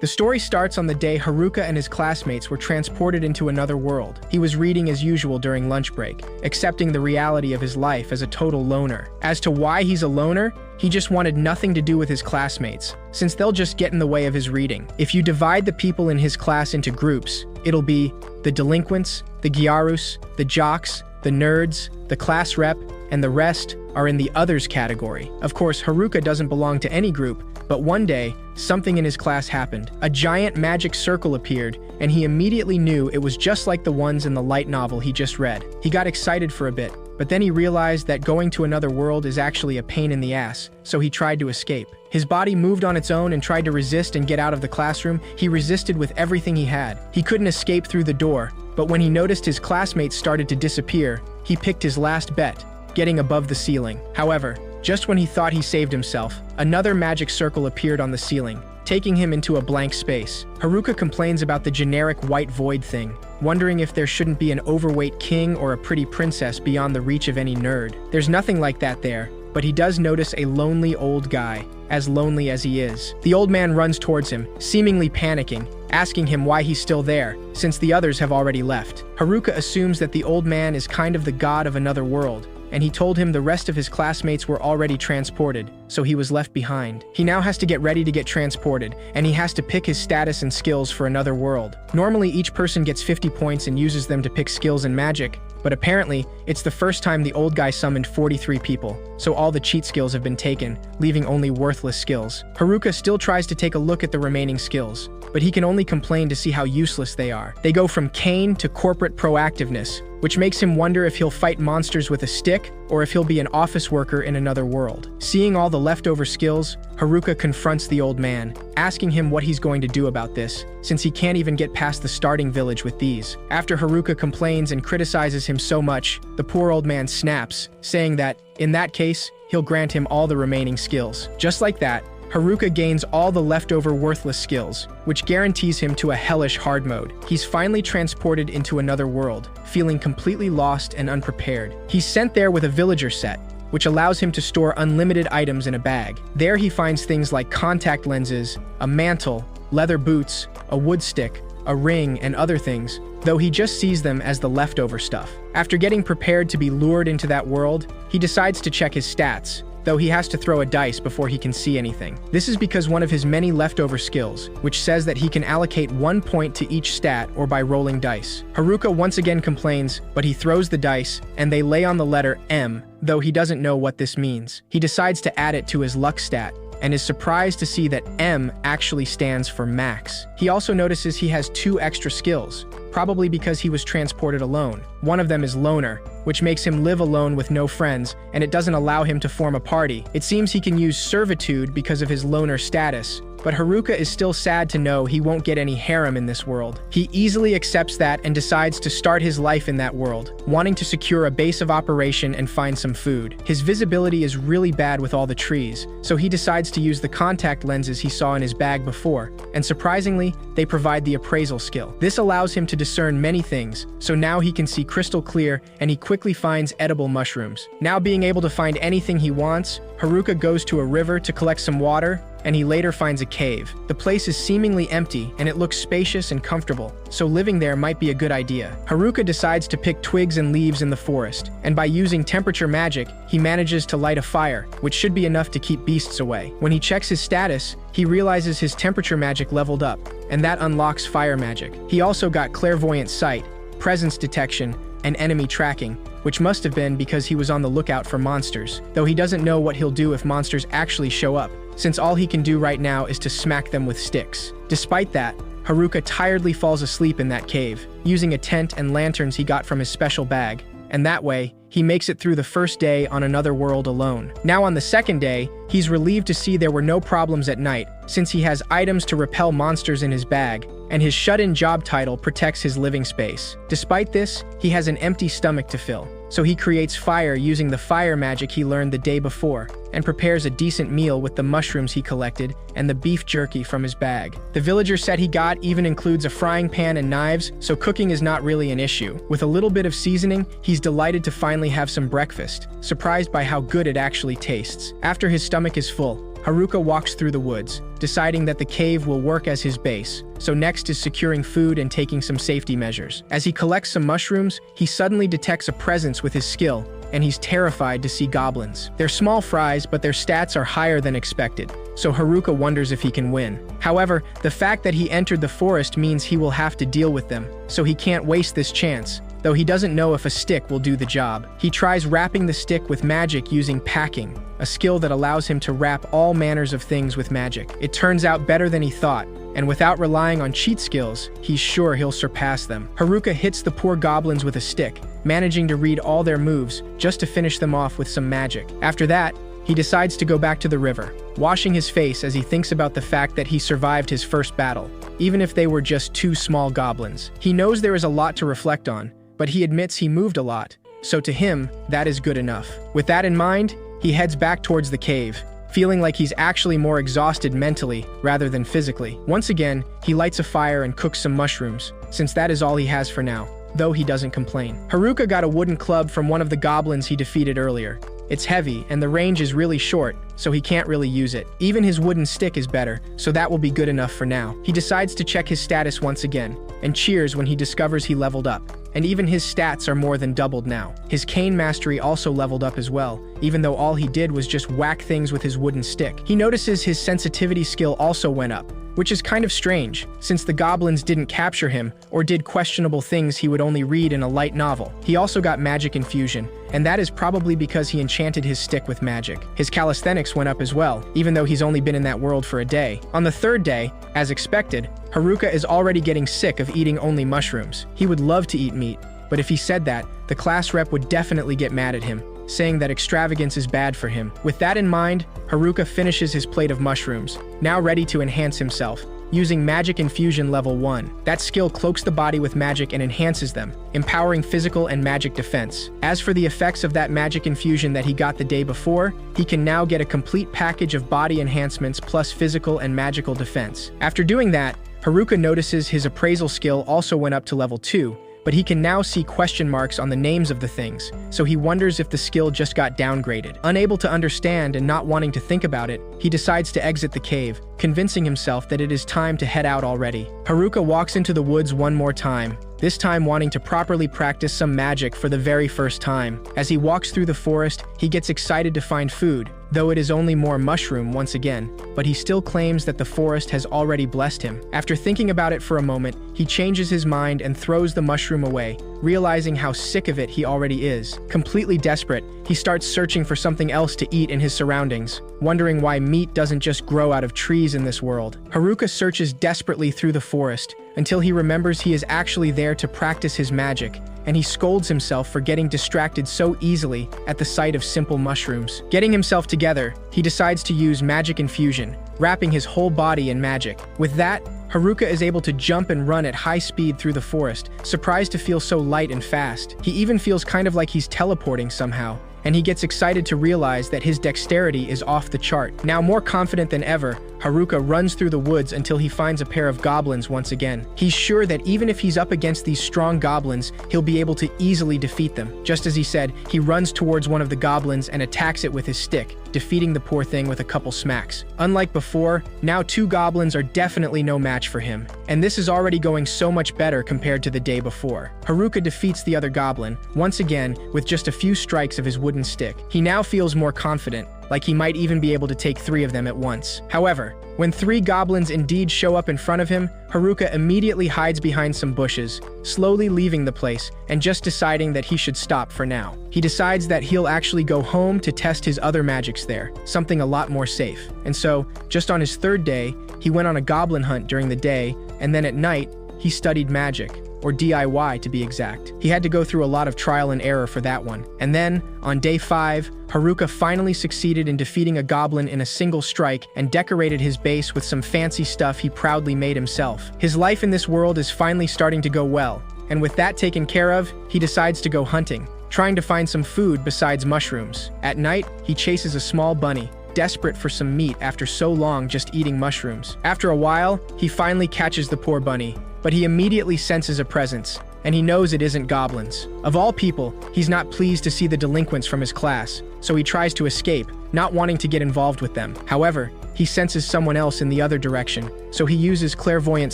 The story starts on the day Haruka and his classmates were transported into another world. He was reading as usual during lunch break, accepting the reality of his life as a total loner. As to why he's a loner, he just wanted nothing to do with his classmates, since they'll just get in the way of his reading. If you divide the people in his class into groups, it'll be the delinquents, the gyarus, the jocks, the nerds, the class rep, and the rest are in the others category. Of course, Haruka doesn't belong to any group, but one day, something in his class happened. A giant magic circle appeared, and he immediately knew it was just like the ones in the light novel he just read. He got excited for a bit, but then he realized that going to another world is actually a pain in the ass, so he tried to escape. His body moved on its own and tried to resist and get out of the classroom. He resisted with everything he had. He couldn't escape through the door, but when he noticed his classmates started to disappear, he picked his last bet, getting above the ceiling. However, just when he thought he saved himself, another magic circle appeared on the ceiling, taking him into a blank space. Haruka complains about the generic white void thing, wondering if there shouldn't be an overweight king or a pretty princess beyond the reach of any nerd. There's nothing like that there, but he does notice a lonely old guy, as lonely as he is. The old man runs towards him, seemingly panicking, asking him why he's still there, since the others have already left. Haruka assumes that the old man is kind of the god of another world, and he told him the rest of his classmates were already transported, so he was left behind. He now has to get ready to get transported, and he has to pick his status and skills for another world. Normally, each person gets 50 points and uses them to pick skills and magic, but apparently, it's the first time the old guy summoned 43 people, so all the cheat skills have been taken, leaving only worthless skills. Haruka still tries to take a look at the remaining skills, but he can only complain to see how useless they are. They go from Kane to corporate proactiveness, which makes him wonder if he'll fight monsters with a stick or if he'll be an office worker in another world. Seeing all the leftover skills, Haruka confronts the old man, asking him what he's going to do about this, since he can't even get past the starting village with these. After Haruka complains and criticizes him so much, the poor old man snaps, saying that, in that case, he'll grant him all the remaining skills. Just like that, Haruka gains all the leftover worthless skills, which guarantees him to a hellish hard mode. He's finally transported into another world, feeling completely lost and unprepared. He's sent there with a villager set, which allows him to store unlimited items in a bag. There he finds things like contact lenses, a mantle, leather boots, a wood stick, a ring, and other things, though he just sees them as the leftover stuff. After getting prepared to be lured into that world, he decides to check his stats, though he has to throw a dice before he can see anything. This is because one of his many leftover skills, which says that he can allocate 1 point to each stat or by rolling dice. Haruka once again complains, but he throws the dice, and they lay on the letter M, though he doesn't know what this means. He decides to add it to his luck stat, and is surprised to see that M actually stands for max. He also notices he has 2 extra skills, probably because he was transported alone. One of them is Loner, which makes him live alone with no friends, and it doesn't allow him to form a party. It seems he can use Servitude because of his loner status, but Haruka is still sad to know he won't get any harem in this world. He easily accepts that and decides to start his life in that world, wanting to secure a base of operation and find some food. His visibility is really bad with all the trees, so he decides to use the contact lenses he saw in his bag before, and surprisingly, they provide the appraisal skill. This allows him to discern many things, so now he can see crystal clear, and he quickly finds edible mushrooms. Now being able to find anything he wants, Haruka goes to a river to collect some water, and he later finds a cave. The place is seemingly empty, and it looks spacious and comfortable, so living there might be a good idea. Haruka decides to pick twigs and leaves in the forest, and by using temperature magic, he manages to light a fire, which should be enough to keep beasts away. When he checks his status, he realizes his temperature magic leveled up, and that unlocks fire magic. He also got clairvoyant sight, presence detection, and enemy tracking, which must have been because he was on the lookout for monsters, though he doesn't know what he'll do if monsters actually show up, since all he can do right now is to smack them with sticks. Despite that, Haruka tiredly falls asleep in that cave, using a tent and lanterns he got from his special bag, and that way, he makes it through the first day on another world alone. Now on the second day, he's relieved to see there were no problems at night, since he has items to repel monsters in his bag, and his shut-in job title protects his living space. Despite this, he has an empty stomach to fill, so he creates fire using the fire magic he learned the day before, and prepares a decent meal with the mushrooms he collected and the beef jerky from his bag. The villager set he got even includes a frying pan and knives, so cooking is not really an issue. With a little bit of seasoning, he's delighted to finally have some breakfast, surprised by how good it actually tastes. After his stomach is full, Haruka walks through the woods, deciding that the cave will work as his base. So next is securing food and taking some safety measures. As he collects some mushrooms, he suddenly detects a presence with his skill, and he's terrified to see goblins. They're small fries, but their stats are higher than expected, so Haruka wonders if he can win. However, the fact that he entered the forest means he will have to deal with them, so he can't waste this chance, though he doesn't know if a stick will do the job. He tries wrapping the stick with magic using packing, a skill that allows him to wrap all manners of things with magic. It turns out better than he thought, and without relying on cheat skills, he's sure he'll surpass them. Haruka hits the poor goblins with a stick, managing to read all their moves just to finish them off with some magic. After that, he decides to go back to the river, washing his face as he thinks about the fact that he survived his first battle, even if they were just two small goblins. He knows there is a lot to reflect on, but he admits he moved a lot, so to him, that is good enough. With that in mind, he heads back towards the cave, feeling like he's actually more exhausted mentally rather than physically. Once again, he lights a fire and cooks some mushrooms, since that is all he has for now, though he doesn't complain. Haruka got a wooden club from one of the goblins he defeated earlier. It's heavy, and the range is really short, so he can't really use it. Even his wooden stick is better, so that will be good enough for now. He decides to check his status once again, and cheers when he discovers he leveled up. And even his stats are more than doubled now. His cane mastery also leveled up as well, even though all he did was just whack things with his wooden stick. He notices his sensitivity skill also went up, which is kind of strange, since the goblins didn't capture him or did questionable things he would only read in a light novel. He also got magic infusion, and that is probably because he enchanted his stick with magic. His calisthenics went up as well, even though he's only been in that world for a day. On the third day, as expected, Haruka is already getting sick of eating only mushrooms. He would love to eat meat, but if he said that, the class rep would definitely get mad at him, saying that extravagance is bad for him. With that in mind, Haruka finishes his plate of mushrooms, now ready to enhance himself, using Magic Infusion Level 1. That skill cloaks the body with magic and enhances them, empowering physical and magic defense. As for the effects of that magic infusion that he got the day before, he can now get a complete package of body enhancements plus physical and magical defense. After doing that, Haruka notices his appraisal skill also went up to level 2, but he can now see question marks on the names of the things, so he wonders if the skill just got downgraded. Unable to understand and not wanting to think about it, he decides to exit the cave, convincing himself that it is time to head out already. Haruka walks into the woods one more time, this time wanting to properly practice some magic for the very first time. As he walks through the forest, he gets excited to find food, though it is only more mushroom once again, but he still claims that the forest has already blessed him. After thinking about it for a moment, he changes his mind and throws the mushroom away, realizing how sick of it he already is. Completely desperate, he starts searching for something else to eat in his surroundings, wondering why meat doesn't just grow out of trees in this world. Haruka searches desperately through the forest, until he remembers he is actually there to practice his magic, and he scolds himself for getting distracted so easily at the sight of simple mushrooms. Getting himself together, he decides to use Magic Infusion, wrapping his whole body in magic. With that, Haruka is able to jump and run at high speed through the forest, surprised to feel so light and fast. He even feels kind of like he's teleporting somehow, and he gets excited to realize that his dexterity is off the chart. Now more confident than ever, Haruka runs through the woods until he finds a pair of goblins once again. He's sure that even if he's up against these strong goblins, he'll be able to easily defeat them. Just as he said, he runs towards one of the goblins and attacks it with his stick, defeating the poor thing with a couple smacks. Unlike before, now two goblins are definitely no match for him, and this is already going so much better compared to the day before. Haruka defeats the other goblin, once again, with just a few strikes of his wooden stick. He now feels more confident, like he might even be able to take 3 of them at once. However, when 3 goblins indeed show up in front of him, Haruka immediately hides behind some bushes, slowly leaving the place and just deciding that he should stop for now. He decides that he'll actually go home to test his other magics there, something a lot more safe. And so, just on his 3rd day, he went on a goblin hunt during the day, and then at night, he studied magic, or DIY to be exact. He had to go through a lot of trial and error for that one. And then, on day 5, Haruka finally succeeded in defeating a goblin in a single strike and decorated his base with some fancy stuff he proudly made himself. His life in this world is finally starting to go well, and with that taken care of, he decides to go hunting, trying to find some food besides mushrooms. At night, he chases a small bunny, desperate for some meat after so long just eating mushrooms. After a while, he finally catches the poor bunny, but he immediately senses a presence, and he knows it isn't goblins. Of all people, he's not pleased to see the delinquents from his class, so he tries to escape, not wanting to get involved with them. However, he senses someone else in the other direction, so he uses clairvoyant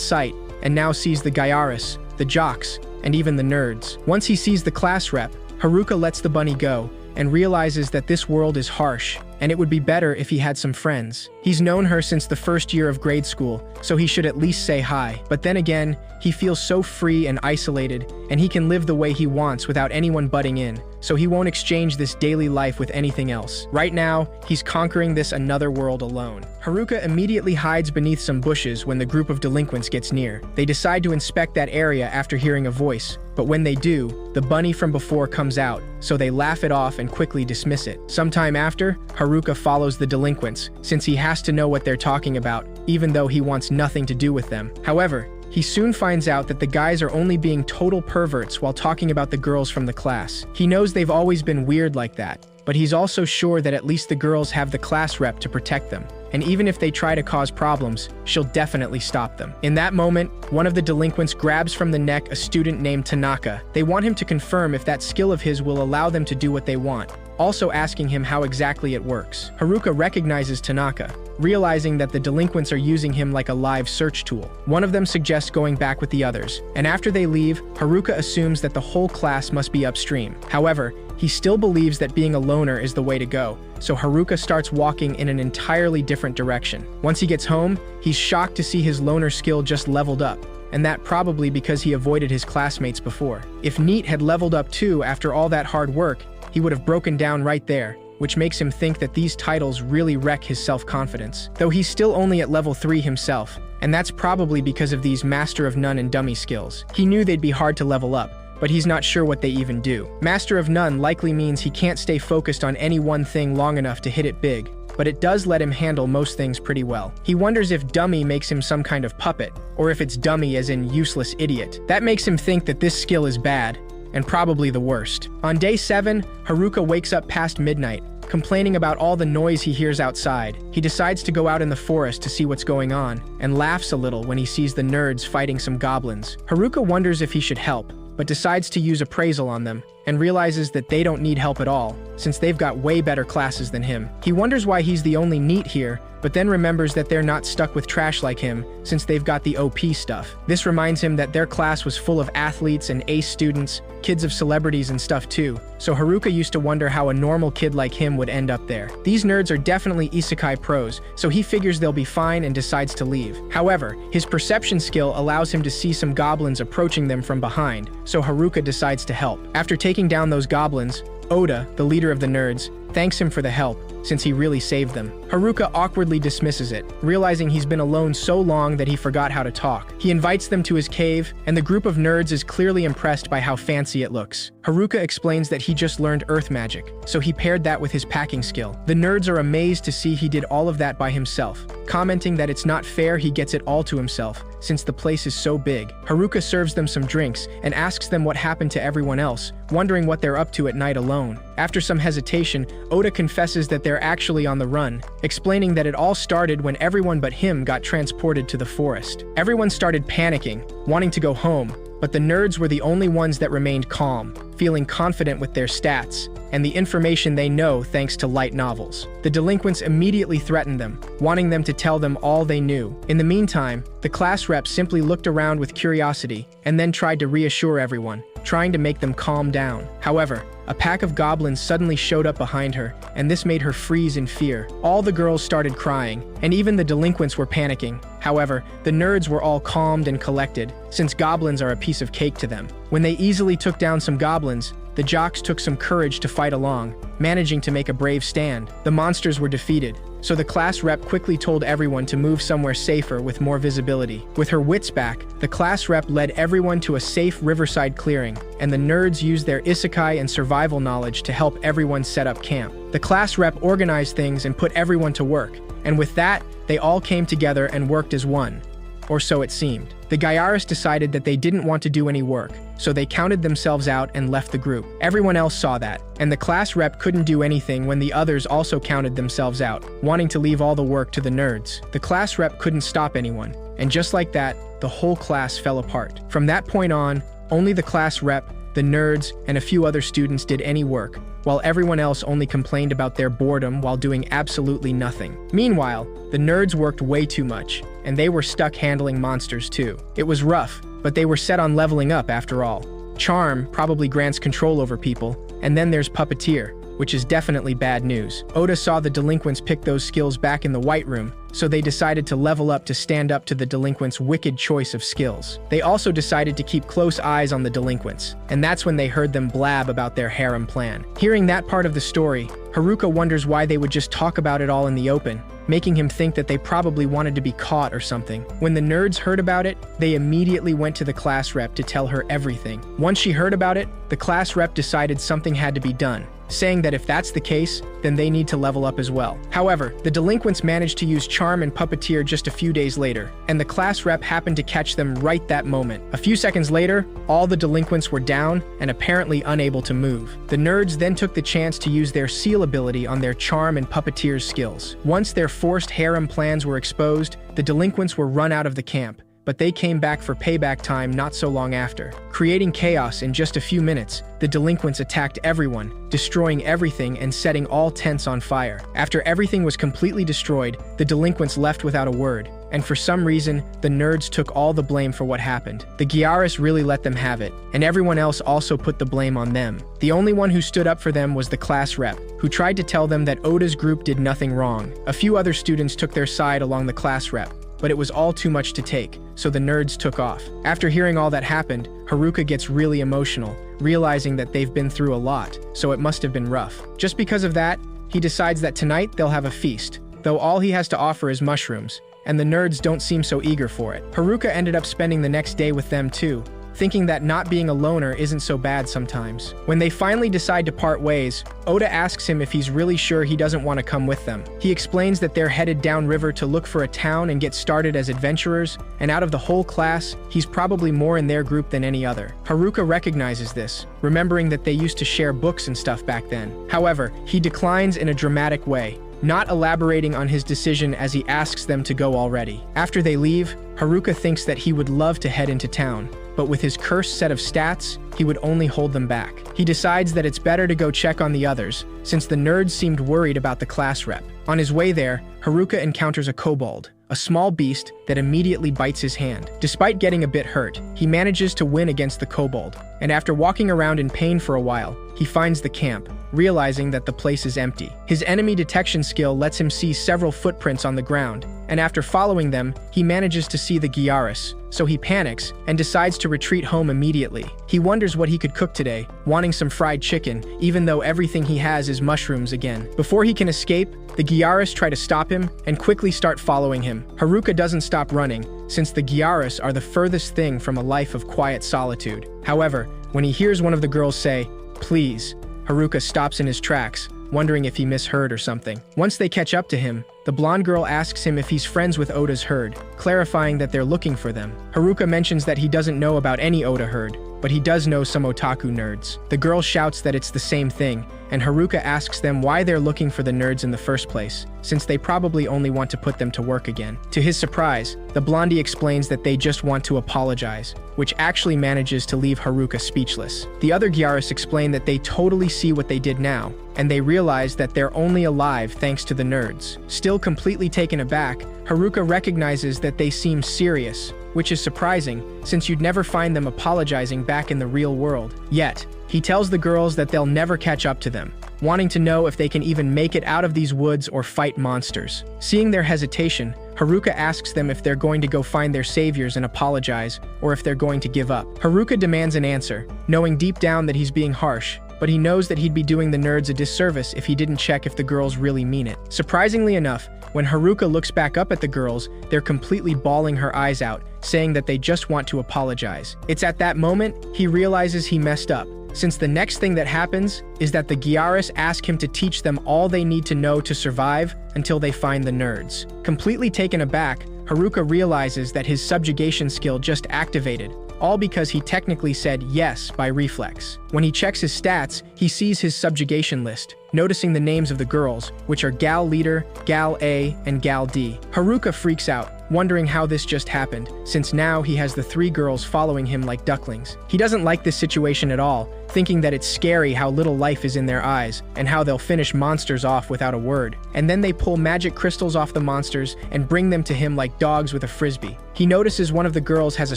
sight and now sees the Gyaris, the jocks, and even the nerds. Once he sees the class rep, Haruka lets the bunny go and realizes that this world is harsh, and it would be better if he had some friends. He's known her since the first year of grade school, so he should at least say hi. But then again, he feels so free and isolated, and he can live the way he wants without anyone butting in, so he won't exchange this daily life with anything else. Right now, he's conquering this another world alone. Haruka immediately hides beneath some bushes when the group of delinquents gets near. They decide to inspect that area after hearing a voice, but when they do, the bunny from before comes out, so they laugh it off and quickly dismiss it. Sometime after, Haruka follows the delinquents, since he has to know what they're talking about, even though he wants nothing to do with them. However, he soon finds out that the guys are only being total perverts while talking about the girls from the class. He knows they've always been weird like that, but he's also sure that at least the girls have the class rep to protect them. And even if they try to cause problems, she'll definitely stop them. In that moment, one of the delinquents grabs from the neck a student named Tanaka. They want him to confirm if that skill of his will allow them to do what they want, also asking him how exactly it works. Haruka recognizes Tanaka, realizing that the delinquents are using him like a live search tool. One of them suggests going back with the others, and after they leave, Haruka assumes that the whole class must be upstream. However, he still believes that being a loner is the way to go, so Haruka starts walking in an entirely different direction. Once he gets home, he's shocked to see his loner skill just leveled up, and that probably because he avoided his classmates before. If NEET had leveled up too after all that hard work, he would have broken down right there, which makes him think that these titles really wreck his self-confidence. Though he's still only at level 3 himself, and that's probably because of these Master of None and Dummy skills. He knew they'd be hard to level up, but he's not sure what they even do. Master of None likely means he can't stay focused on any one thing long enough to hit it big, but it does let him handle most things pretty well. He wonders if Dummy makes him some kind of puppet, or if it's dummy as in useless idiot. That makes him think that this skill is bad, and probably the worst. On day 7, Haruka wakes up past midnight, complaining about all the noise he hears outside. He decides to go out in the forest to see what's going on, and laughs a little when he sees the nerds fighting some goblins. Haruka wonders if he should help, but decides to use appraisal on them, and realizes that they don't need help at all, since they've got way better classes than him. He wonders why he's the only NEET here, but then remembers that they're not stuck with trash like him, since they've got the OP stuff. This reminds him that their class was full of athletes and ace students, kids of celebrities and stuff too, so Haruka used to wonder how a normal kid like him would end up there. These nerds are definitely isekai pros, so he figures they'll be fine and decides to leave. However, his perception skill allows him to see some goblins approaching them from behind, so Haruka decides to help. After taking down those goblins, Oda, the leader of the nerds, thanks him for the help, since he really saved them. Haruka awkwardly dismisses it, realizing he's been alone so long that he forgot how to talk. He invites them to his cave, and the group of nerds is clearly impressed by how fancy it looks. Haruka explains that he just learned earth magic, so he paired that with his packing skill. The nerds are amazed to see he did all of that by himself, commenting that it's not fair he gets it all to himself, since the place is so big. Haruka serves them some drinks and asks them what happened to everyone else, wondering what they're up to at night alone. After some hesitation, Oda confesses that they're actually on the run, explaining that it all started when everyone but him got transported to the forest. Everyone started panicking, wanting to go home, but the nerds were the only ones that remained calm, feeling confident with their stats and the information they know thanks to light novels. The delinquents immediately threatened them, wanting them to tell them all they knew. In the meantime, the class rep simply looked around with curiosity and then tried to reassure everyone, trying to make them calm down. However, a pack of goblins suddenly showed up behind her, and this made her freeze in fear. All the girls started crying, and even the delinquents were panicking. However, the nerds were all calmed and collected, since goblins are a piece of cake to them. When they easily took down some goblins, the jocks took some courage to fight along, managing to make a brave stand. The monsters were defeated, so the class rep quickly told everyone to move somewhere safer with more visibility. With her wits back, the class rep led everyone to a safe riverside clearing, and the nerds used their isekai and survival knowledge to help everyone set up camp. The class rep organized things and put everyone to work, and with that, they all came together and worked as one. Or so it seemed. The Gyaris decided that they didn't want to do any work, so they counted themselves out and left the group. Everyone else saw that, and the class rep couldn't do anything when the others also counted themselves out, wanting to leave all the work to the nerds. The class rep couldn't stop anyone, and just like that, the whole class fell apart. From that point on, Only the class rep, the nerds, and a few other students did any work, while everyone else only complained about their boredom while doing absolutely nothing. Meanwhile, the nerds worked way too much, and they were stuck handling monsters too. It was rough, but they were set on leveling up after all. Charm probably grants control over people, and then there's Puppeteer, which is definitely bad news. Oda saw the delinquents pick those skills back in the White Room, so they decided to level up to stand up to the delinquents' wicked choice of skills. They also decided to keep close eyes on the delinquents, and that's when they heard them blab about their harem plan. Hearing that part of the story, Haruka wonders why they would just talk about it all in the open, making him think that they probably wanted to be caught or something. When the nerds heard about it, they immediately went to the class rep to tell her everything. Once she heard about it, the class rep decided something had to be done, saying that if that's the case, then they need to level up as well. However, the delinquents managed to use Charm and Puppeteer just a few days later, and the class rep happened to catch them right that moment. A few seconds later, all the delinquents were down and apparently unable to move. The nerds then took the chance to use their Seal ability on their Charm and Puppeteer's skills. Once their forced harem plans were exposed, the delinquents were run out of the camp, but they came back for payback time not so long after. Creating chaos in just a few minutes, the delinquents attacked everyone, destroying everything and setting all tents on fire. After everything was completely destroyed, the delinquents left without a word, and for some reason, the nerds took all the blame for what happened. The Gyaris really let them have it, and everyone else also put the blame on them. The only one who stood up for them was the class rep, who tried to tell them that Oda's group did nothing wrong. A few other students took their side along the class rep, but it was all too much to take, so the nerds took off. After hearing all that happened, Haruka gets really emotional, realizing that they've been through a lot, so it must have been rough. Just because of that, he decides that tonight they'll have a feast, though all he has to offer is mushrooms, and the nerds don't seem so eager for it. Haruka ended up spending the next day with them too, thinking that not being a loner isn't so bad sometimes. When they finally decide to part ways, Oda asks him if he's really sure he doesn't want to come with them. He explains that they're headed downriver to look for a town and get started as adventurers, and out of the whole class, he's probably more in their group than any other. Haruka recognizes this, remembering that they used to share books and stuff back then. However, he declines in a dramatic way, not elaborating on his decision as he asks them to go already. After they leave, Haruka thinks that he would love to head into town, but with his cursed set of stats, he would only hold them back. He decides that it's better to go check on the others, since the nerds seemed worried about the class rep. On his way there, Haruka encounters a kobold, a small beast that immediately bites his hand. Despite getting a bit hurt, he manages to win against the kobold, and after walking around in pain for a while, he finds the camp, realizing that the place is empty. His enemy detection skill lets him see several footprints on the ground, and after following them, he manages to see the Gyaris, so he panics and decides to retreat home immediately. He wonders what he could cook today, wanting some fried chicken, even though everything he has is mushrooms again. Before he can escape, the Gyaris try to stop him and quickly start following him. Haruka doesn't stop running, since the Gyaris are the furthest thing from a life of quiet solitude. However, when he hears one of the girls say, "Please," Haruka stops in his tracks, wondering if he misheard or something. Once they catch up to him, the blonde girl asks him if he's friends with Oda's herd, clarifying that they're looking for them. Haruka mentions that he doesn't know about any Oda herd, but he does know some otaku nerds. The girl shouts that it's the same thing, and Haruka asks them why they're looking for the nerds in the first place, since they probably only want to put them to work again. To his surprise, the blondie explains that they just want to apologize, which actually manages to leave Haruka speechless. The other Gyaris explain that they totally see what they did now, and they realize that they're only alive thanks to the nerds. Still completely taken aback, Haruka recognizes that they seem serious, which is surprising, since you'd never find them apologizing back in the real world. Yet, he tells the girls that they'll never catch up to them, wanting to know if they can even make it out of these woods or fight monsters. Seeing their hesitation, Haruka asks them if they're going to go find their saviors and apologize, or if they're going to give up. Haruka demands an answer, knowing deep down that he's being harsh, but he knows that he'd be doing the nerds a disservice if he didn't check if the girls really mean it. Surprisingly enough, when Haruka looks back up at the girls, they're completely bawling her eyes out, saying that they just want to apologize. It's at that moment he realizes he messed up, since the next thing that happens is that the Gyaris ask him to teach them all they need to know to survive until they find the nerds. Completely taken aback, Haruka realizes that his subjugation skill just activated, all because he technically said yes by reflex. When he checks his stats, he sees his subjugation list, noticing the names of the girls, which are Gal Leader, Gal A, and Gal D. Haruka freaks out, wondering how this just happened, since now he has the 3 girls following him like ducklings. He doesn't like this situation at all, thinking that it's scary how little life is in their eyes, and how they'll finish monsters off without a word. And then they pull magic crystals off the monsters and bring them to him like dogs with a frisbee. He notices one of the girls has a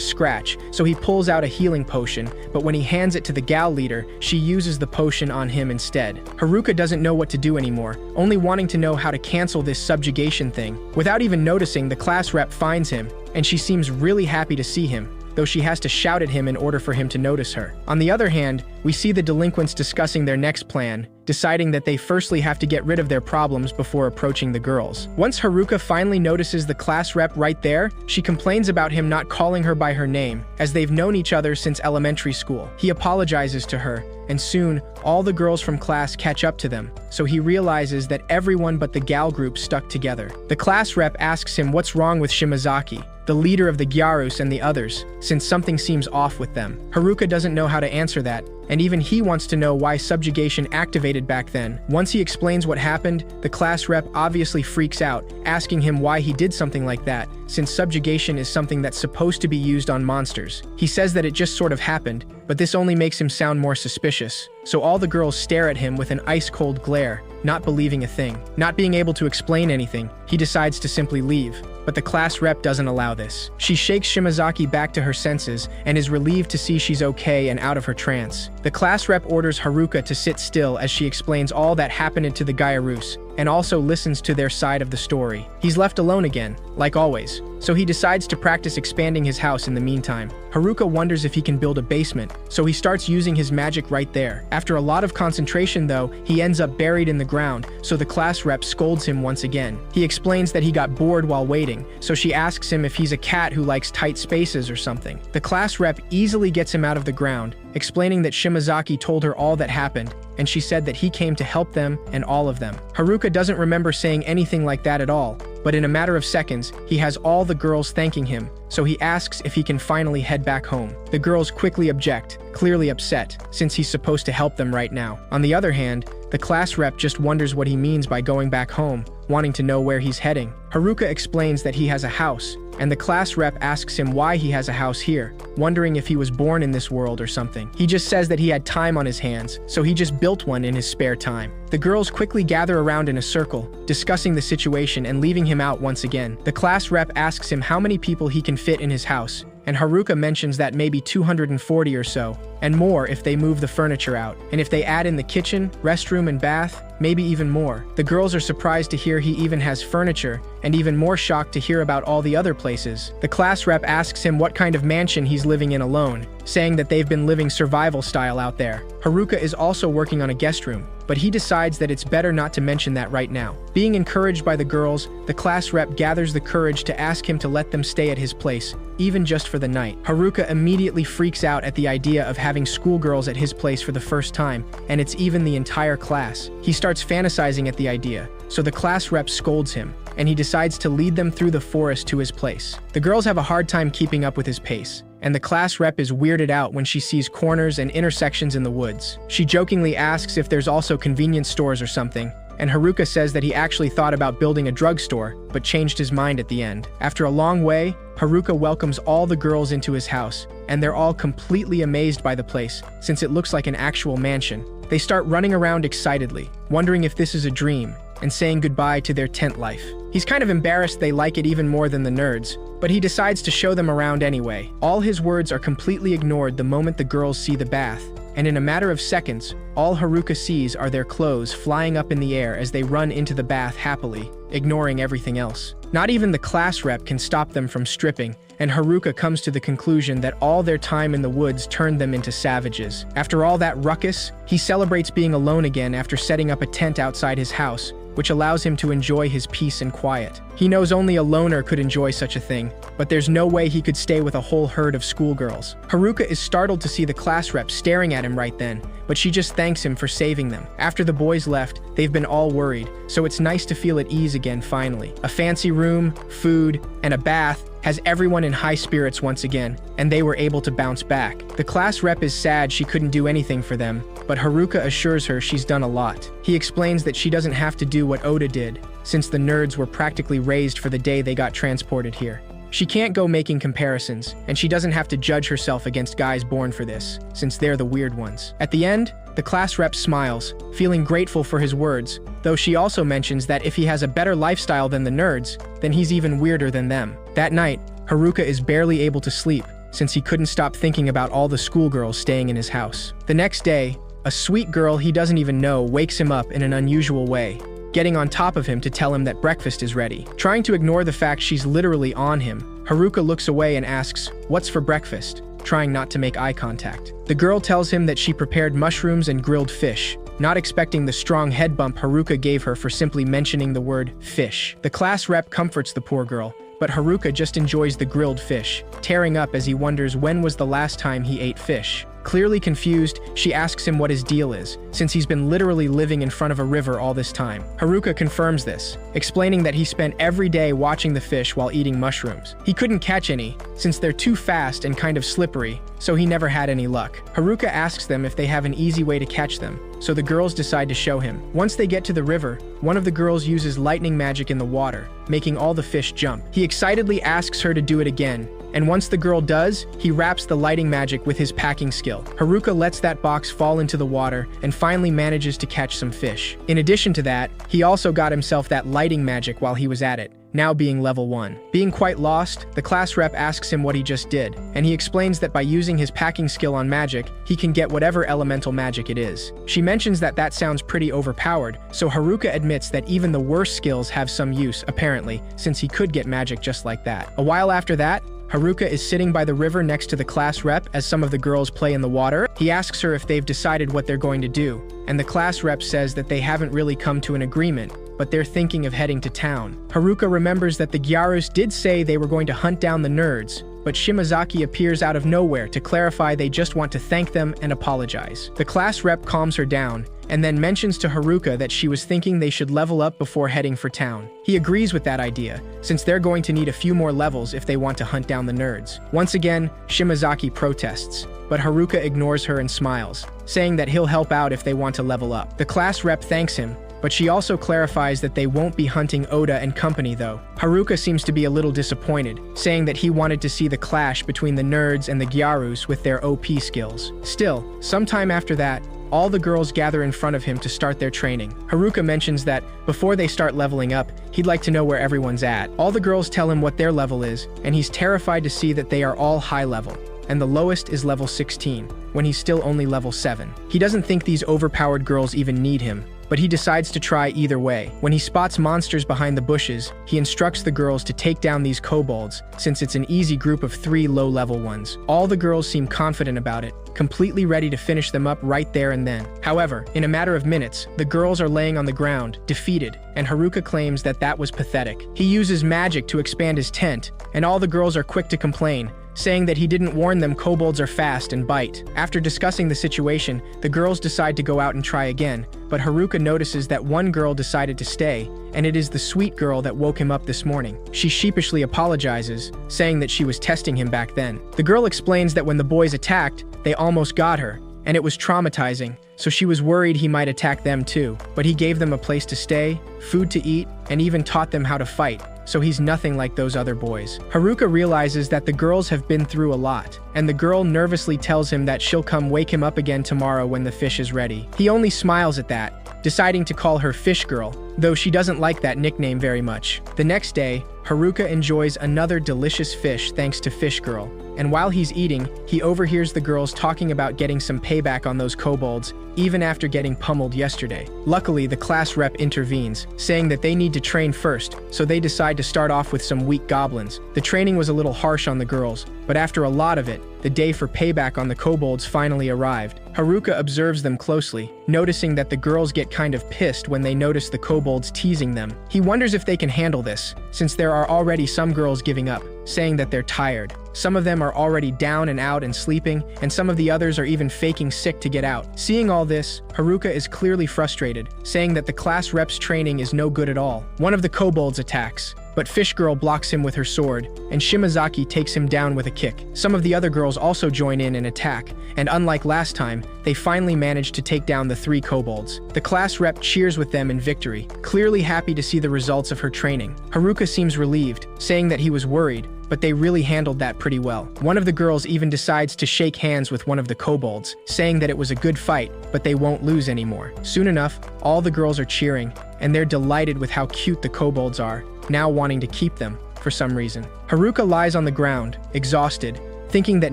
scratch, so he pulls out a healing potion, but when he hands it to the gal leader, she uses the potion on him instead. Haruka doesn't know what to do anymore, only wanting to know how to cancel this subjugation thing. Without even noticing, the class rep finds him, and she seems really happy to see him, though she has to shout at him in order for him to notice her. On the other hand, we see the delinquents discussing their next plan, deciding that they firstly have to get rid of their problems before approaching the girls. Once Haruka finally notices the class rep right there, she complains about him not calling her by her name, as they've known each other since elementary school. He apologizes to her, and soon, all the girls from class catch up to them, so he realizes that everyone but the gal group stuck together. The class rep asks him what's wrong with Shimazaki, the leader of the Gyarus and the others, since something seems off with them. Haruka doesn't know how to answer that, and even he wants to know why subjugation activated back then. Once he explains what happened, the class rep obviously freaks out, asking him why he did something like that, since subjugation is something that's supposed to be used on monsters. He says that it just sort of happened, but this only makes him sound more suspicious. So all the girls stare at him with an ice-cold glare, not believing a thing. Not being able to explain anything, he decides to simply leave. But the class rep doesn't allow this. She shakes Shimazaki back to her senses and is relieved to see she's okay and out of her trance. The class rep orders Haruka to sit still as she explains all that happened to the Gyarus, and also listens to their side of the story. He's left alone again, like always, so he decides to practice expanding his house in the meantime. Haruka wonders if he can build a basement, so he starts using his magic right there. After a lot of concentration though, he ends up buried in the ground, so the class rep scolds him once again. He explains that he got bored while waiting, so she asks him if he's a cat who likes tight spaces or something. The class rep easily gets him out of the ground, explaining that Shimazaki told her all that happened, and she said that he came to help them and all of them. Haruka doesn't remember saying anything like that at all, but in a matter of seconds, he has all the girls thanking him, so he asks if he can finally head back home. The girls quickly object, clearly upset, since he's supposed to help them right now. On the other hand, the class rep just wonders what he means by going back home, wanting to know where he's heading. Haruka explains that he has a house, and the class rep asks him why he has a house here, wondering if he was born in this world or something. He just says that he had time on his hands, so he just built one in his spare time. The girls quickly gather around in a circle, discussing the situation and leaving him out once again. The class rep asks him how many people he can fit in his house, and Haruka mentions that maybe 240 or so, and more if they move the furniture out. And if they add in the kitchen, restroom, and bath, maybe even more. The girls are surprised to hear he even has furniture, and even more shocked to hear about all the other places. The class rep asks him what kind of mansion he's living in alone, saying that they've been living survival style out there. Haruka is also working on a guest room, but he decides that it's better not to mention that right now. Being encouraged by the girls, the class rep gathers the courage to ask him to let them stay at his place, even just for the night. Haruka immediately freaks out at the idea of having schoolgirls at his place for the first time, and it's even the entire class. He starts fantasizing at the idea, so the class rep scolds him, and he decides to lead them through the forest to his place. The girls have a hard time keeping up with his pace, and the class rep is weirded out when she sees corners and intersections in the woods. She jokingly asks if there's also convenience stores or something, and Haruka says that he actually thought about building a drugstore, but changed his mind at the end. After a long way, Haruka welcomes all the girls into his house, and they're all completely amazed by the place, since it looks like an actual mansion. They start running around excitedly, wondering if this is a dream, and saying goodbye to their tent life. He's kind of embarrassed they like it even more than the nerds, but he decides to show them around anyway. All his words are completely ignored the moment the girls see the bath, and in a matter of seconds, all Haruka sees are their clothes flying up in the air as they run into the bath happily, ignoring everything else. Not even the class rep can stop them from stripping, and Haruka comes to the conclusion that all their time in the woods turned them into savages. After all that ruckus, he celebrates being alone again after setting up a tent outside his house, which allows him to enjoy his peace and quiet. He knows only a loner could enjoy such a thing, but there's no way he could stay with a whole herd of schoolgirls. Haruka is startled to see the class rep staring at him right then, but she just thanks him for saving them. After the boys left, they've been all worried, so it's nice to feel at ease again finally. A fancy room, food, and a bath, has everyone in high spirits once again, and they were able to bounce back. The class rep is sad she couldn't do anything for them, but Haruka assures her she's done a lot. He explains that she doesn't have to do what Oda did, since the nerds were practically raised for the day they got transported here. She can't go making comparisons, and she doesn't have to judge herself against guys born for this, since they're the weird ones. At the end, the class rep smiles, feeling grateful for his words, though she also mentions that if he has a better lifestyle than the nerds, then he's even weirder than them. That night, Haruka is barely able to sleep, since he couldn't stop thinking about all the schoolgirls staying in his house. The next day, a sweet girl he doesn't even know wakes him up in an unusual way, getting on top of him to tell him that breakfast is ready. Trying to ignore the fact she's literally on him, Haruka looks away and asks, "What's for breakfast?" trying not to make eye contact. The girl tells him that she prepared mushrooms and grilled fish, not expecting the strong head bump Haruka gave her for simply mentioning the word fish. The class rep comforts the poor girl, but Haruka just enjoys the grilled fish, tearing up as he wonders when was the last time he ate fish. Clearly confused, she asks him what his deal is, since he's been literally living in front of a river all this time. Haruka confirms this, explaining that he spent every day watching the fish while eating mushrooms. He couldn't catch any, since they're too fast and kind of slippery, so he never had any luck. Haruka asks them if they have an easy way to catch them, so the girls decide to show him. Once they get to the river, one of the girls uses lightning magic in the water, making all the fish jump. He excitedly asks her to do it again, and once the girl does, he wraps the lighting magic with his packing skill. Haruka lets that box fall into the water and finally manages to catch some fish. In addition to that, he also got himself that lighting magic while he was at it, now being level 1. Being quite lost, the class rep asks him what he just did, and he explains that by using his packing skill on magic, he can get whatever elemental magic it is. She mentions that that sounds pretty overpowered, so Haruka admits that even the worst skills have some use, apparently, since he could get magic just like that. A while after that, Haruka is sitting by the river next to the class rep as some of the girls play in the water. He asks her if they've decided what they're going to do, and the class rep says that they haven't really come to an agreement, but they're thinking of heading to town. Haruka remembers that the Gyarus did say they were going to hunt down the nerds, but Shimazaki appears out of nowhere to clarify they just want to thank them and apologize. The class rep calms her down, and then mentions to Haruka that she was thinking they should level up before heading for town. He agrees with that idea, since they're going to need a few more levels if they want to hunt down the nerds. Once again, Shimazaki protests, but Haruka ignores her and smiles, saying that he'll help out if they want to level up. The class rep thanks him, but she also clarifies that they won't be hunting Oda and company though. Haruka seems to be a little disappointed, saying that he wanted to see the clash between the nerds and the Gyarus with their OP skills. Still, sometime after that, all the girls gather in front of him to start their training. Haruka mentions that, before they start leveling up, he'd like to know where everyone's at. All the girls tell him what their level is, and he's terrified to see that they are all high level, and the lowest is level 16, when he's still only level 7. He doesn't think these overpowered girls even need him, but he decides to try either way. When he spots monsters behind the bushes, he instructs the girls to take down these kobolds, since it's an easy group of 3 low-level ones. All the girls seem confident about it, completely ready to finish them up right there and then. However, in a matter of minutes, the girls are laying on the ground, defeated, and Haruka claims that that was pathetic. He uses magic to expand his tent, and all the girls are quick to complain, saying that he didn't warn them kobolds are fast and bite. After discussing the situation, the girls decide to go out and try again, but Haruka notices that one girl decided to stay, and it is the sweet girl that woke him up this morning. She sheepishly apologizes, saying that she was testing him back then. The girl explains that when the boys attacked, they almost got her, and it was traumatizing, so she was worried he might attack them too. But he gave them a place to stay, food to eat, and even taught them how to fight, so he's nothing like those other boys. Haruka realizes that the girls have been through a lot, and the girl nervously tells him that she'll come wake him up again tomorrow when the fish is ready. He only smiles at that, deciding to call her Fish Girl, though she doesn't like that nickname very much. The next day, Haruka enjoys another delicious fish thanks to Fish Girl, and while he's eating, he overhears the girls talking about getting some payback on those kobolds, even after getting pummeled yesterday. Luckily, the class rep intervenes, saying that they need to train first, so they decide to start off with some weak goblins. The training was a little harsh on the girls, but after a lot of it, the day for payback on the kobolds finally arrived. Haruka observes them closely, noticing that the girls get kind of pissed when they notice the kobolds teasing them. He wonders if they can handle this, since there are already some girls giving up, saying that they're tired. Some of them are already down and out and sleeping, and some of the others are even faking sick to get out. Seeing all this, Haruka is clearly frustrated, saying that the class rep's training is no good at all. One of the kobolds attacks, but Fish Girl blocks him with her sword, and Shimazaki takes him down with a kick. Some of the other girls also join in and attack, and unlike last time, they finally manage to take down the 3 kobolds. The class rep cheers with them in victory, clearly happy to see the results of her training. Haruka seems relieved, saying that he was worried, but they really handled that pretty well. One of the girls even decides to shake hands with one of the kobolds, saying that it was a good fight, but they won't lose anymore. Soon enough, all the girls are cheering, and they're delighted with how cute the kobolds are, now wanting to keep them for some reason. Haruka lies on the ground, exhausted, thinking that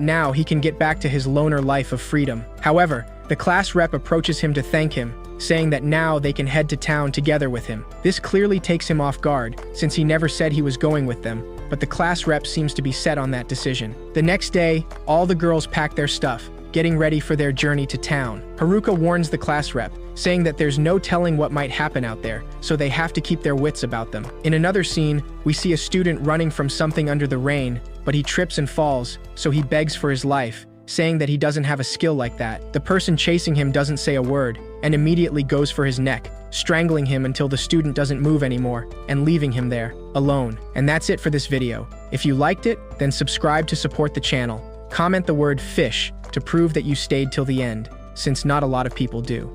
now he can get back to his loner life of freedom. However, the class rep approaches him to thank him, saying that now they can head to town together with him. This clearly takes him off guard, since he never said he was going with them, but the class rep seems to be set on that decision. The next day, all the girls pack their stuff, getting ready for their journey to town. Haruka warns the class rep, saying that there's no telling what might happen out there, so they have to keep their wits about them. In another scene, we see a student running from something under the rain, but he trips and falls, so he begs for his life, saying that he doesn't have a skill like that. The person chasing him doesn't say a word, and immediately goes for his neck, strangling him until the student doesn't move anymore, and leaving him there, alone. And that's it for this video. If you liked it, then subscribe to support the channel. Comment the word fish to prove that you stayed till the end, since not a lot of people do.